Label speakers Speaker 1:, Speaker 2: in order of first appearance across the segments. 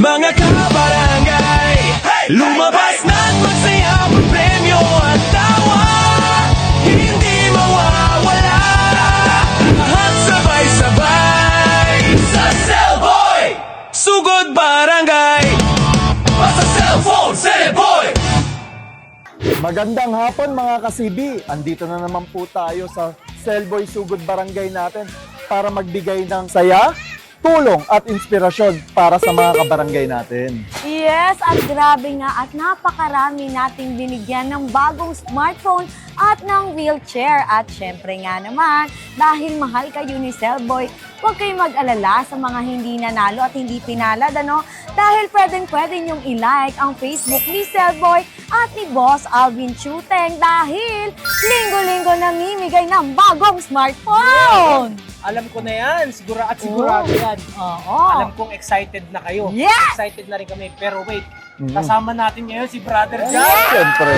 Speaker 1: Mga kabarangay, lumabas na't magsaya, premyo at tawa, hindi mawawala, lahat sabay-sabay sa Cellboy! Sugod Barangay! Basta cellphone, Cellboy!
Speaker 2: Magandang hapon mga kasibi. Andito na naman po tayo sa Cellboy Sugod Barangay natin para magbigay ng saya, tulong at inspirasyon para sa mga kabarangay natin.
Speaker 3: Yes, at grabe nga at napakarami nating binigyan ng bagong smartphone at ng wheelchair. At syempre nga naman, dahil mahal kayo ni Cellboy, huwag kayong mag-alala sa mga hindi nanalo at hindi pinalad, ano? Dahil pwedeng-pwede niyong i-like ang Facebook ni Cellboy at ni Boss Alvin Chuteng dahil linggo-linggo namimigay ng bagong smartphone!
Speaker 4: Alam ko na yan. Sigurado yan.
Speaker 3: Oo.
Speaker 4: Alam kong excited na kayo.
Speaker 3: Yes!
Speaker 4: Excited na rin kami. Pero wait, kasama natin ngayon si Brother Jan.
Speaker 2: Siyempre.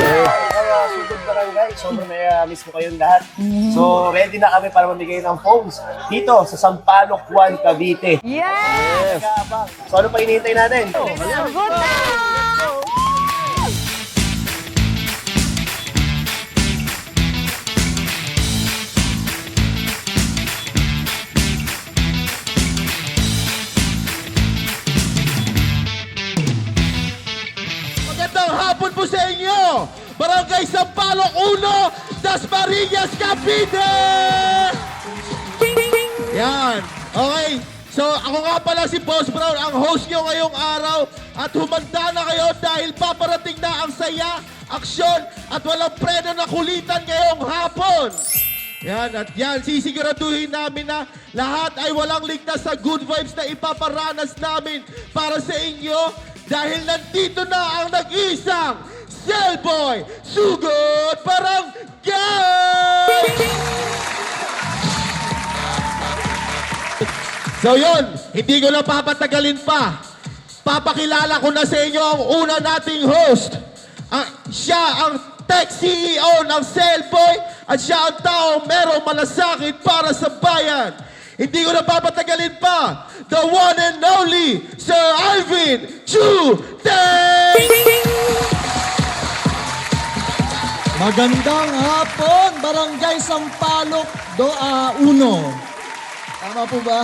Speaker 5: Sugod Barangay, sobrang miss ko kayong lahat. So, ready na kami para mamigay ng phones dito sa Sampaloc 1, Cavite.
Speaker 3: Yes!
Speaker 5: So, ano pa hinihintay natin?
Speaker 3: Good na!
Speaker 6: Magandang hapon po sa inyo! Barangay Sampaloc 1, Dasmariñas, Cavite! Yan. Okay. So, ako nga pala si Boss Brown, ang host nyo ngayong araw. At humanda na kayo dahil paparating na ang saya, aksyon, at walang preno na kulitan ngayong hapon. Yan, at yan, sisiguraduhin namin na lahat ay walang ligtas sa good vibes na ipaparanas namin para sa inyo dahil nandito na ang nag-isang Cellboy Sugod Barangay! So yun, hindi ko na papatagalin pa. Papakilala ko na sa inyo ang una nating host. Siya ang tech CEO ng Cellboy at siya ang taong merong malasakit para sa bayan. Hindi ko na papatagalin pa. The one and only Sir Alvin Chuteng!
Speaker 7: Magandang hapon, Barangay Sampaloc 1. Tama po ba?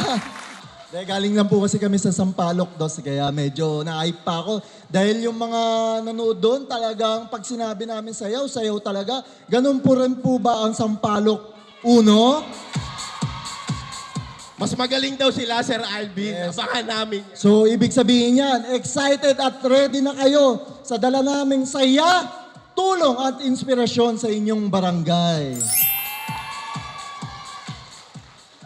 Speaker 7: Dahil galing lang po kasi kami sa Sampaloc 2, kaya medyo na-hype pa ako. Dahil yung mga nanood doon, talagang pag sinabi namin sayaw, sayaw talaga. Ganun po rin po ba ang Sampaloc 1?
Speaker 6: Mas magaling daw sila, Sir Alvin.
Speaker 7: Yes.
Speaker 6: Baka namin.
Speaker 7: So, ibig sabihin yan, excited at ready na kayo sa dala naming saya, tulong at inspirasyon sa inyong barangay.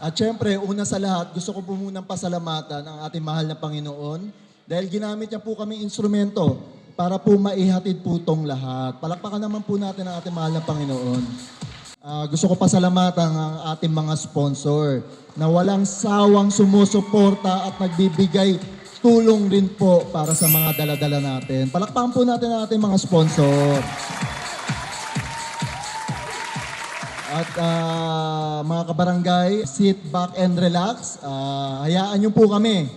Speaker 7: At syempre, una sa lahat, gusto ko po munang pasalamatan ang ating mahal na Panginoon dahil ginamit niya po kami instrumento para po maihatid po itong lahat. Palakpakan naman po natin ang ating mahal na Panginoon. Gusto ko pasalamatan ang ating mga sponsor na walang sawang sumusuporta at nagbibigay tulong rin po para sa mga dala-dala natin. Palakpakan po natin ang ating mga sponsor. At mga kabarangay, sit back and relax. Hayaan niyo po kami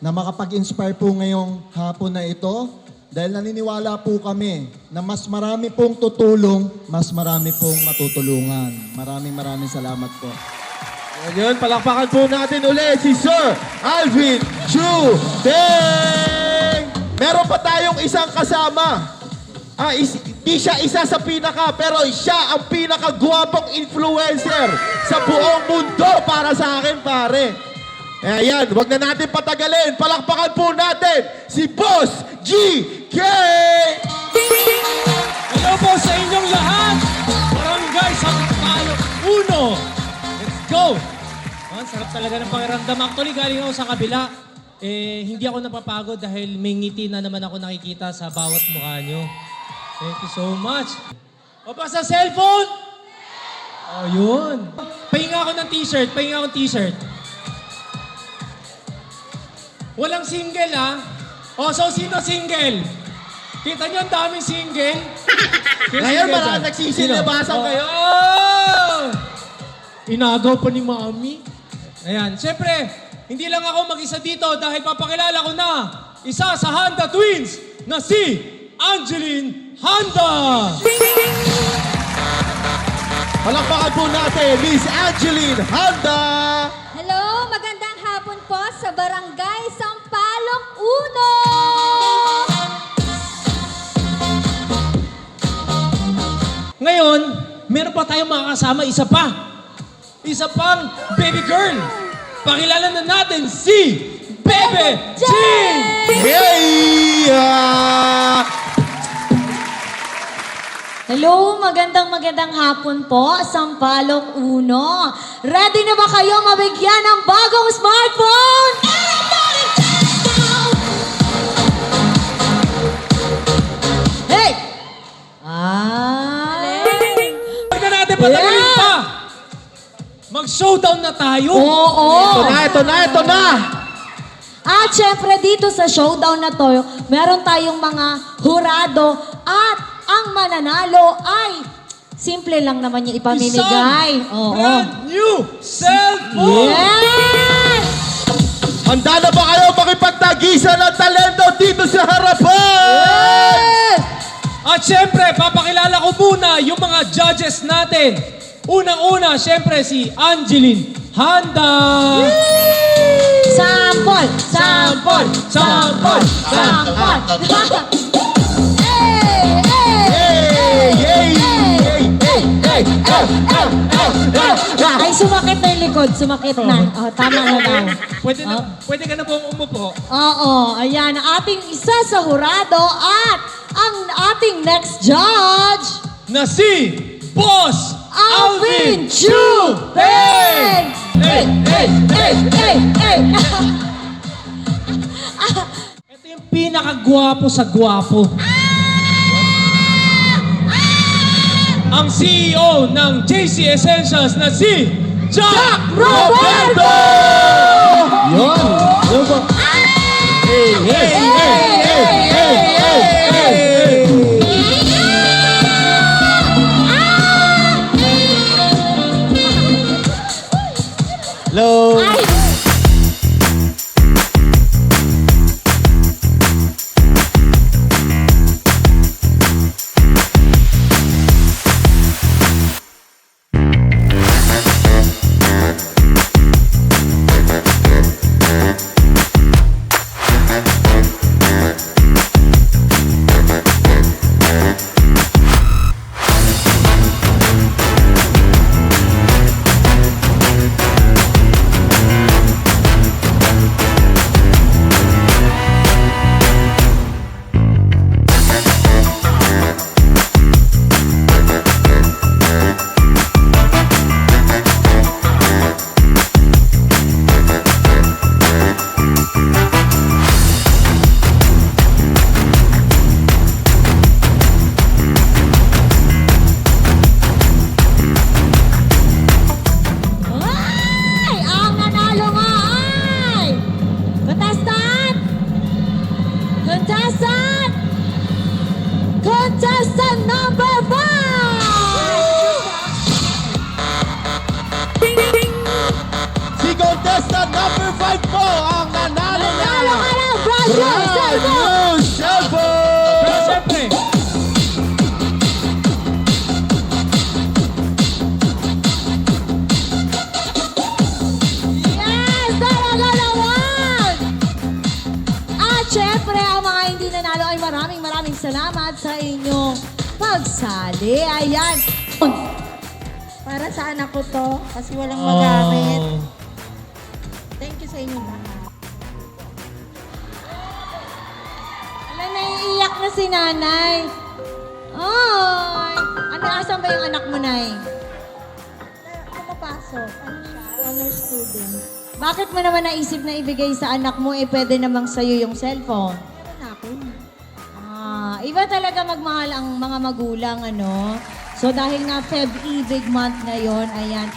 Speaker 7: na makapag-inspire po ngayong hapon na ito dahil naniniwala po kami na mas marami pong tutulong, mas marami pong matutulungan. Maraming salamat po.
Speaker 6: Ngayon, palakpakan po natin ulit si Sir Alvin Chuteng! Meron pa tayong isang kasama. Di siya isa sa pinaka, pero siya ang pinakagwapong influencer sa buong mundo para sa akin, pare. Ayan, wag na natin patagalin. Palakpakan po natin si Boss GK!
Speaker 8: Hello po sa inyong lahat! Barangay Sampaloc 1! Let's go! Ang sarap talaga ng pakiramdam. Actually, galing ako sa kabila. Hindi ako napapagod dahil may ngiti na naman ako nakikita sa bawat mukha nyo. Thank you so much. O pa sa cellphone? Oh, yun. Pahinga ako ng t-shirt. Walang single, ha? O, so sino single? Kita nyo ang daming single?
Speaker 6: Ngayon, marami nagsisinibasan kayo.
Speaker 8: Oh! Inagaw pa ni Mami. Ayan, syempre, hindi lang ako mag-isa dito dahil papakilala ko na isa sa Handa Twins na si Angeline Handa.
Speaker 6: Palakpakan po natin, Miss Angeline Handa!
Speaker 9: Hello, magandang hapon po sa Barangay Sampaloc 1.
Speaker 8: Ngayon, meron pa tayong makakasama, isa pang baby girl. Pakilala na natin si Bebe Jean!
Speaker 6: Yay!
Speaker 9: Hello, magandang hapon po, Sampaloc 1. Ready na ba kayo mabigyan ng bagong smartphone? Hey!
Speaker 8: Huwag na natin patagalin pa! Mag-showdown na tayo!
Speaker 9: Oo!
Speaker 6: Ito na!
Speaker 9: At syempre dito sa showdown na to, meron tayong mga hurado at ang mananalo ay simple lang naman yung ipamimigay.
Speaker 8: Isang brand new cellphone!
Speaker 9: Yes!
Speaker 6: Handa na ba kayo makipagtagisa ng talento dito sa harapan?
Speaker 8: At syempre, papakilala ko muna yung mga judges natin. Unang-una, syempre si Angeline Handa!
Speaker 9: Sampol! Sampol! Sampol! Sampol! Ay, sumakit na yung likod. Sumakit na. Oh, tama na daw.
Speaker 8: Pwede ka na pong umupo.
Speaker 9: Oo, ayan. Ang ating isa sa hurado at ang ating next judge,
Speaker 8: Na si Boss
Speaker 9: Alvin
Speaker 8: Alvin
Speaker 9: Chu!
Speaker 8: Chu!
Speaker 9: Hey! Hey! Hey! Hey! Hey! Hey!
Speaker 8: Ito yung pinakagwapo sa gwapo. Ang CEO ng JC Essentials na si Jack Roberto!
Speaker 6: Yun! Hey! Hey! Hello!
Speaker 9: Ay! Ang nanalo nga ay contestant! Contestant! Contestant number 5!
Speaker 6: Si contestant number 5 po ang nanalo
Speaker 9: Nanalo ka
Speaker 6: na
Speaker 9: ng brand new
Speaker 6: brand
Speaker 9: cellphone!
Speaker 6: new cellphone!
Speaker 8: Pero syempre,
Speaker 9: Yes! Talaga naman! At syempre, ang mga hindi nanalo ay maraming salamat sa inyong pagsali. Ayan.
Speaker 10: Para sa anak ko to, kasi walang magamit. Thank you sa inyo lahat.
Speaker 9: Alam, naiiyak na si nanay. Ay! Ano, asan ba yung anak mo, nay?
Speaker 10: Pumapasok. Ano siya? Honor student.
Speaker 9: Bakit mo naman naisip na ibigay sa anak mo, pwede namang sa'yo yung cellphone?
Speaker 10: Meron ako.
Speaker 9: Iba talaga magmahal ang mga magulang, ano? So dahil nga Feb-Ibig month ngayon, ayan.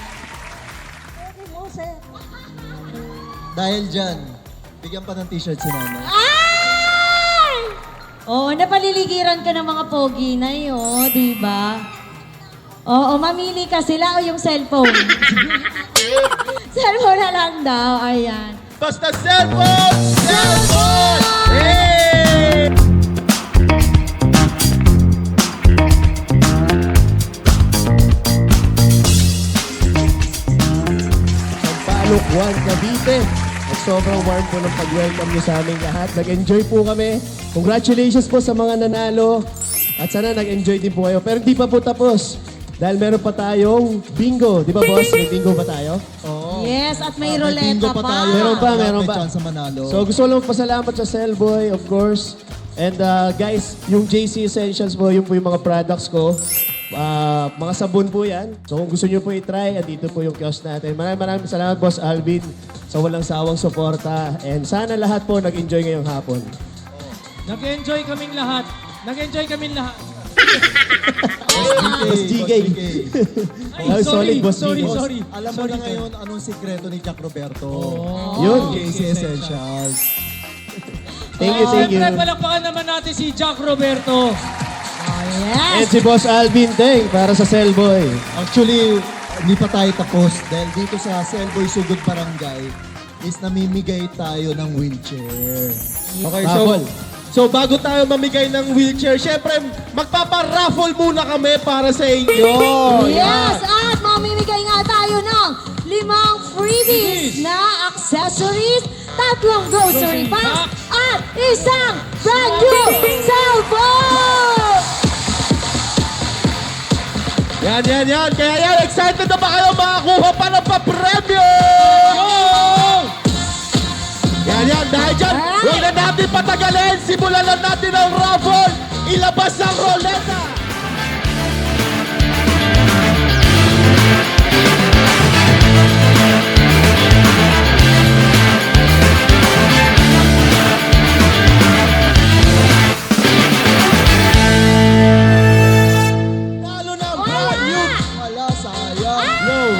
Speaker 10: Pwede mo, sir.
Speaker 7: Dahil dyan, bigyan pa ng t-shirt si nanay.
Speaker 9: Ay! Oo, napaliligiran ka ng mga pogi na yun, di ba? Oo, mamili ka sila o yung cellphone. Cellphone na lang daw, ayan.
Speaker 6: Basta cellphone! Cellphone! Hey!
Speaker 5: Sampaloc 1 Cavite. At sobrang warm po ng pag-welcome niyo sa aming lahat. Nag-enjoy po kami. Congratulations po sa mga nanalo. At sana nag-enjoy din po kayo. Pero hindi pa po tapos. Dahil meron pa tayong bingo. Di ba, boss? May bingo ba tayo?
Speaker 9: Yes, at may
Speaker 7: Bingo
Speaker 9: ruleta
Speaker 7: pa
Speaker 9: pa.
Speaker 7: tayo.
Speaker 5: Meron pa,
Speaker 7: Kaya
Speaker 5: meron
Speaker 7: may
Speaker 5: pa.
Speaker 7: chance na manalo.
Speaker 5: So gusto ko lang pasalamat sa Cellboy, of course. And guys, yung JC Essentials po, yung po yung mga products ko. Mga sabon po yan. So kung gusto nyo po i-try, andito po yung kiosk natin. Maraming salamat, Boss Alvin, sa walang sawang suporta. And sana lahat po nag-enjoy ngayong hapon.
Speaker 8: Nag-enjoy kaming lahat. Nag-enjoy kaming lahat.
Speaker 5: Boss GK.
Speaker 8: Ay,
Speaker 5: Solid, Boss
Speaker 8: sorry,
Speaker 5: GK.
Speaker 8: sorry.
Speaker 7: Alam mo na ngayon anong sikreto ni Jack Roberto.
Speaker 5: Yun.
Speaker 7: JC Essentials.
Speaker 5: Thank you, thank you.
Speaker 8: Siyempre, palakpakan naman natin si Jack Roberto.
Speaker 5: And si Boss Alvin, thank para sa Cellboy.
Speaker 7: Actually, hindi pa tayo tapos dahil dito sa Cellboy Sugod Barangay is namimigay tayo ng wheelchair.
Speaker 6: Okay,
Speaker 5: Raffle.
Speaker 6: so bago tayo mamigay ng wheelchair, syempre magpapa-raffle muna kami para sa inyo.
Speaker 9: Yes, at mamimigay nga tayo ng 5 freebies na accessories, 3 grocery bags, at isang brand new cellphone!
Speaker 6: Yan. Kaya yan, excited na ba kayo makakuha pa ng papremyo? Yan. Dahil dyan, huwag na natin patagalin. Simulan na natin ang raffle. Ilabas ang roleta. Nalo na ang brand new.
Speaker 7: Wala, sayang.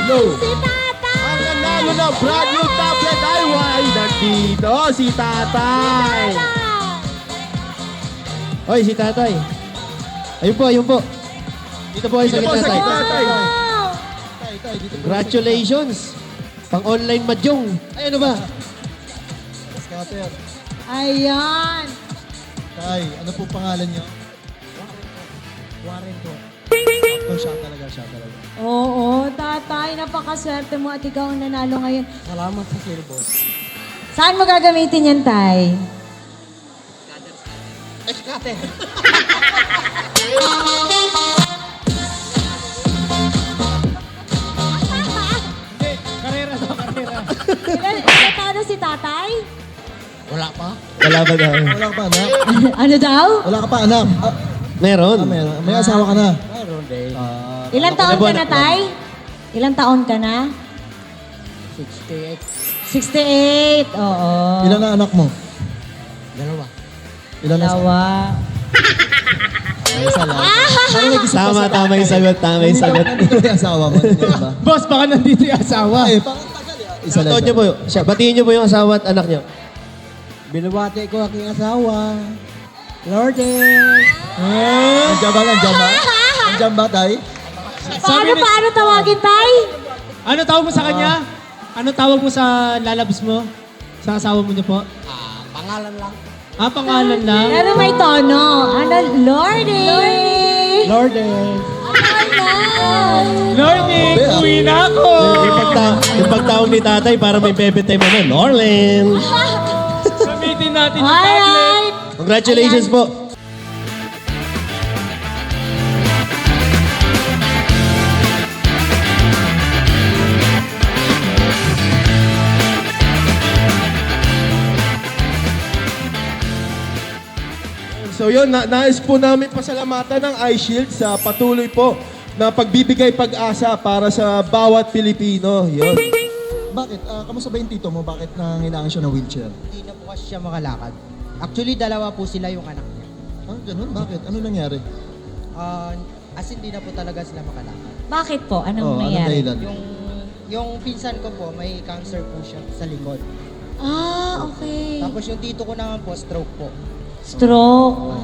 Speaker 6: No.
Speaker 9: Si Tata!
Speaker 6: Ang nanalo ng brand new tablet ay why nandito si Tatay.
Speaker 5: Hoy, si Tatay. Ayun po. Dito po kayo sa
Speaker 6: Dito po
Speaker 5: gitna,
Speaker 6: sa
Speaker 5: Tay.
Speaker 6: gitna, Tay.
Speaker 7: Tay, dito po.
Speaker 5: Congratulations! Pang-online madyong. Ay, ano ba?
Speaker 7: Scatter.
Speaker 9: Ayan!
Speaker 7: Tay, ano po pangalan niyo? Warren po. Siya talaga.
Speaker 9: Oo, Tatay, napakaswerte mo at ikaw ang nanalo ngayon.
Speaker 7: Salamat sa Cellboy.
Speaker 9: Saan mo gagamitin yan, Tay?
Speaker 8: Hindi, karera.
Speaker 9: Ilan talo si Tatay?
Speaker 7: Wala pa?
Speaker 5: Wala ba daw?
Speaker 7: Wala ka pa, anak?
Speaker 9: Ano daw?
Speaker 7: Wala ka pa, anak?
Speaker 5: Meron.
Speaker 7: Meron. May asawa ka na?
Speaker 9: Ilang taon ka na, Tay? Ilang taon ka na? 68, oo.
Speaker 7: Ilan na anak mo? Ilan na
Speaker 9: Dalawa.
Speaker 7: Ay, isa lang. Parang nag-isip ka sa-
Speaker 5: Tama yung sagot.
Speaker 7: Nandito yung asawa mo, hindi ba?
Speaker 8: Boss, baka nandito yung asawa.
Speaker 7: Ay, parang tagal eh. Isa lang.
Speaker 5: Shoutout niyo po. Batiin niyo po yung asawa at anak niyo.
Speaker 4: Binabati ko aking asawa. Lourdes.
Speaker 7: Nandiyan ba? Nandiyan ba, Tay?
Speaker 9: Paano tawagin, Tay?
Speaker 8: Ano tawag mo sa kanya? Ano tawag mo sa lalabs mo? Sa asawa mo niyo po?
Speaker 4: Pangalan lang.
Speaker 8: Pangalan lang?
Speaker 9: Pero may tono. Ano? Lordy!
Speaker 4: Lourdes.
Speaker 8: Learning! Uwi na ako!
Speaker 5: Yung pagtawag ni tatay para may bebe time ano, Norlin.
Speaker 8: Gamitin natin yung tablet.
Speaker 9: Alright!
Speaker 5: Congratulations po.
Speaker 6: So yun, nais po namin pasalamatan ng iShield sa patuloy po na pagbibigay pag-asa para sa bawat Pilipino. Yun.
Speaker 7: Bakit? Kamusta ba yung tito mo? Bakit nangailangan siya ng wheelchair?
Speaker 4: Hindi na po kasi siya makalakad. Actually, dalawa po sila yung anak niya.
Speaker 7: Ganun? Bakit? Ano nangyari?
Speaker 4: As in, di na po talaga sila makalakad.
Speaker 9: Bakit po? Anong
Speaker 7: Anong
Speaker 9: nangyari?
Speaker 7: dahilan?
Speaker 4: Yung pinsan ko po, may cancer po siya sa likod.
Speaker 9: Okay.
Speaker 4: Tapos yung tito ko naman po, stroke po.
Speaker 9: Stroke.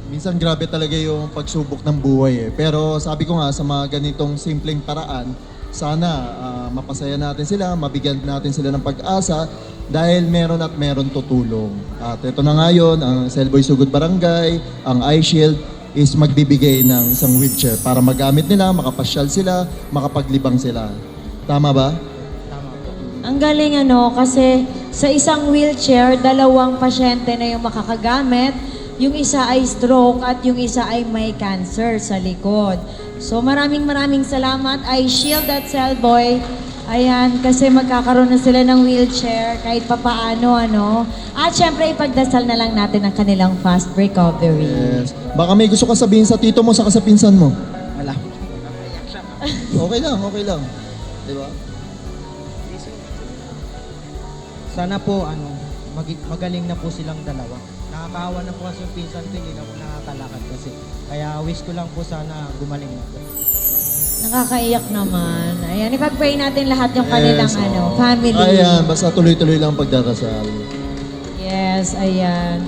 Speaker 7: Minsan grabe talaga yung pagsubok ng buhay eh. Pero sabi ko nga sa mga ganitong simpleng paraan, sana mapasaya natin sila, mabigyan natin sila ng pag-asa dahil meron at meron tutulong. At ito na ngayon, ang Cellboy Sugod Barangay, ang iShield is magbibigay ng isang wheelchair para magamit nila, makapasyal sila, makapaglibang sila. Tama ba?
Speaker 9: Ang galing kasi sa isang wheelchair, 2 pasyente na yung makakagamit. Yung isa ay stroke at yung isa ay may cancer sa likod. So maraming salamat iShield at Cellboy. Ayan, kasi magkakaroon na sila ng wheelchair kahit papaano, At syempre, ipagdasal na lang natin ang kanilang fast recovery.
Speaker 7: Yes. Baka may gusto ka sabihin sa tito mo, sa pinsan mo.
Speaker 4: Wala.
Speaker 7: Okay lang. Di ba?
Speaker 11: Sana po magaling na po silang dalawa. Nakakaawa na po kasi yung pinsan ko, hindi na po nakakalakad kasi. Kaya wish ko lang po sana gumaling na po.
Speaker 9: Nakakaiyak naman. Ayan, ipag-pray natin lahat yung kanilang family.
Speaker 7: Ayan, basta tuloy-tuloy lang pagdarasal.
Speaker 9: Yes, ayan.